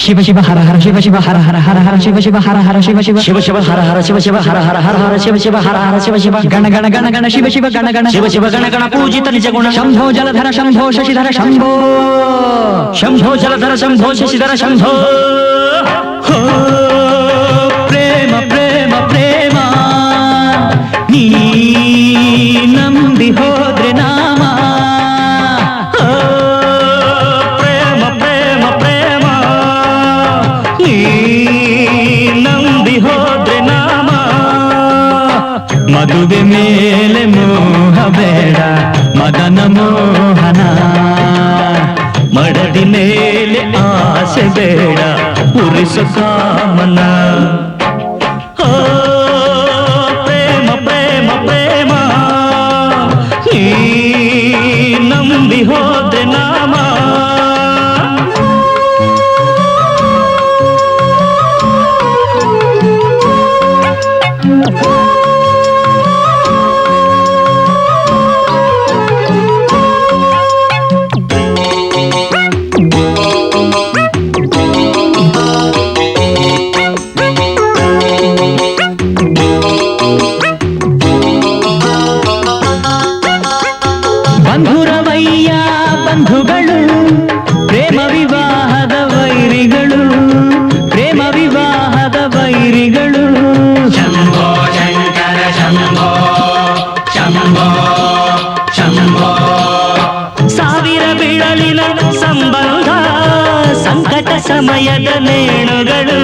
ಶಿವ ಶಿವ ಹರ ಹರ ಶಿವ ಶಿವ ಹರ ಹರ ಹರ ಹರ ಶಿವ ಶಿವ ಹರ ಹರ ಶಿವ ಶಿವ ಶಿವ ಶಿವ ಹರ ಹರ ಶಿವ ಶಿವ ಹರ ಹರ ಹರ ಹರ ಶಿವ ಶಿವ ಹರ ಹರ ಶಿವ ಶಿವ ಗಣ ಗಣ ಗಣ ಗಣ ಶಿವ ಶಿವ ಗಣ ಗಣ ಶಿವ ಶಿವ ಗಣ ಗಣ ಪೂಜಿತ ನಿಜ ಗುಣ ಶಂಭೋ ಜಲಧರ ಶಂಭೋ ಶಶಿಧರ ಶಂಭೋ ಶಂಭೋ ಜಲಧರ ಶಂಭೋ ಶಶಿಧರ ಶಂಭೋ ಪ್ರೇಮ ಪ್ರೇಮ ಪ್ರೇಮ ನೀ ನಂಬಿ ಹೋದ್ರೆ ನಾಮ ಪ್ರೇಮ ಪ್ರೇಮ ಪ್ರೇಮ ನೀ ನಂಬಿ ಹೋದ್ರೆ ನಾಮ ಮದುವೆ ಮೇಲೆ ಮೋಹ ಬೇಡ ಮದನ ಮೋಹನ ಮಡದಿ ಮೇಲೆ ಆಸೆ ಬೇಡ ಉರಿಸು ಕಾಮನ ಪ್ರೇಮ ಪ್ರೇಮ ಪ್ರೇಮ ನೀ ನಂಬಿ ಹೋದ್ರೆ ನಾಮ ಬಂಧುರವಯ್ಯ ಬಂಧುಗಳು ಪ್ರೇಮ ವಿವಾಹದ ವೈರಿಗಳು ಪ್ರೇಮ ವಿವಾಹದ ವೈರಿಗಳು ಶಂಭೋ ಶಂಕರ ಶಂಭೋ ಶಂಭೋ ಶಂಭೋ ಸಾವಿರ ಬಿಳಲಿನ ಸಂಬಂಧ ಸಂಕಟ ಸಮಯದ ನೇಣುಗಳು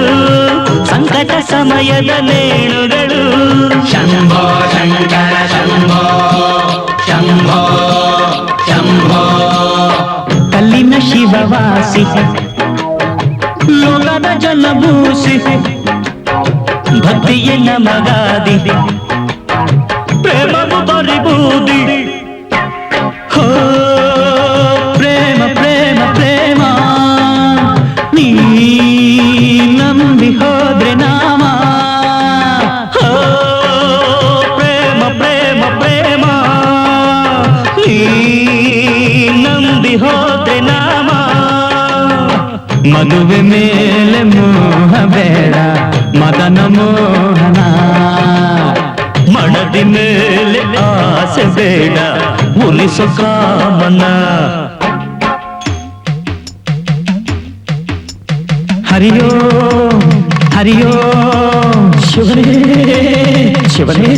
ಸಂಕಟ ಸಮಯದ ನೇಣುಗಳು ಶಂಭೋ ಶಂಕರ ಶಂಭೋ ಶಂಭೋ ಶಂಭೋ ಕಲ್ಲಿನ ಶಿವವಾಸಿ ಲೋಕದ ಜಲಭೂಷಿ ಭಕ್ತಿಯ ನಮಗಾದಿ ಪ್ರೇಮವು ಬರಿಬೂದಿ ಹೋ ಪ್ರೇಮ ಪ್ರೇಮ ಪ್ರೇಮ ನೀ ನಂಬಿ ಹೋದ್ರೆ ನಾಮ ಹೋ ಪ್ರೇಮ ಪ್ರೇಮ ಪ್ರೇಮ ನೀ ನಂಬಿ ಹೋದ್ರೆ ನಾಮ ಮದುವೆ ಮೇಲೆ ಮೋಹ ಬೇಡ ಮದನ ಮೋಹನ ಮಡದಿ ಮೇಲೆ ಆಸೆ ಬೇಡ ಉಲಿಸು ಕಾಮನ ಹರಿಯೋ ಹರಿಯೋ ಶಿವನೇ ಶಿವನೇ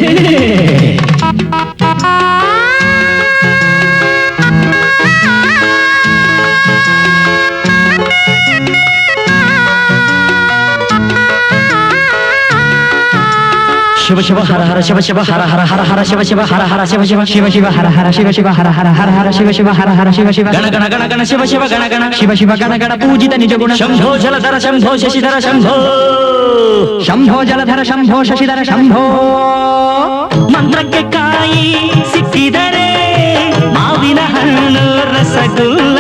ಶಿವ ಶಿವ ಹರ ಹರ ಶಿವ ಶಿವ ಹರ ಹರ ಹರ ಹರ ಶಿವ ಶಿವ ಹರ ಹರ ಶಿವ ಶಿವ ಶಿವ ಶಿವ ಹರ ಹರ ಶಿವ ಶಿವ ಹರ ಹರ ಹರ ಹರ ಶಿವ ಶಿವ ಹರ ಹರ ಶಿವ ಶಿವ ಗಣ ಗಣ ಗಣ ಗಣ ಶಿವ ಶಿವ ಗಣ ಗಣ ಶಿವ ಶಿವ ಗಣ ಗಣ ಪೂಜಿತ ನಿಜ ಗುಣ ಶಂಭೋ ಜಲಧರ ಶಂಭೋ ಶಶಿಧರ ಶಂಭೋ ಶಂಭೋ ಜಲಧರ ಶಂಭೋ ಶಶಿಧರ ಶಂಭೋ ಮಂತ್ರಕ್ಕೆ ಕಾಯಿ ಸಿಕ್ಕಿದರೆ ಮಾವಿನ ಹಣ್ಣು ರಸಗುಲ್ಲ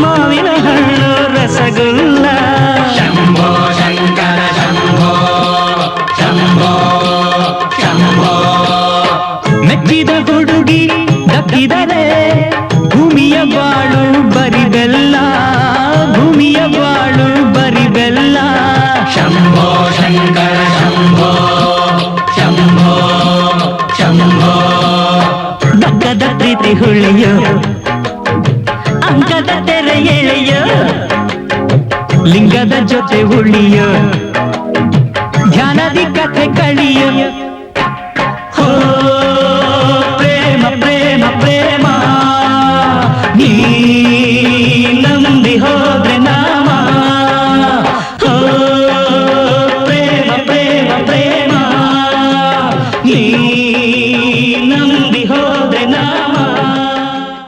ಮಾವಿನ ಹಣ್ಣು ರಸಗುಲ್ಲ ಶಂಭೋ ಶಂಕರ ಶಂಭೋ ಶಂಭೋ ಶಂಭೋ ಮೆಚ್ಚಿದ ಹುಡುಗಿ ದಕ್ಕಿದರೆ ಭೂಮಿಯ ಬಾಳು ಬರಿಬೆಲ್ಲ ಭೂಮಿಯ ಬಾಳು ಬರಿಬೆಲ್ಲ ಶಂಭೋ ಶಂಕರ ಶಂಭೋ ಶಂಭೋ ಶಂಭೋ ದಕ್ಕದ ಪ್ರೀತಿ ಹುಳಿಯೋ ಅಂಕದ ತೆರೆ ಎಳೆಯೋ ಲಿಂಗದ ಜೊತೆ ಉಳಿಯೋ ಧ್ಯಾನದಿ ಕಥೆ ಕಳಿಯೋ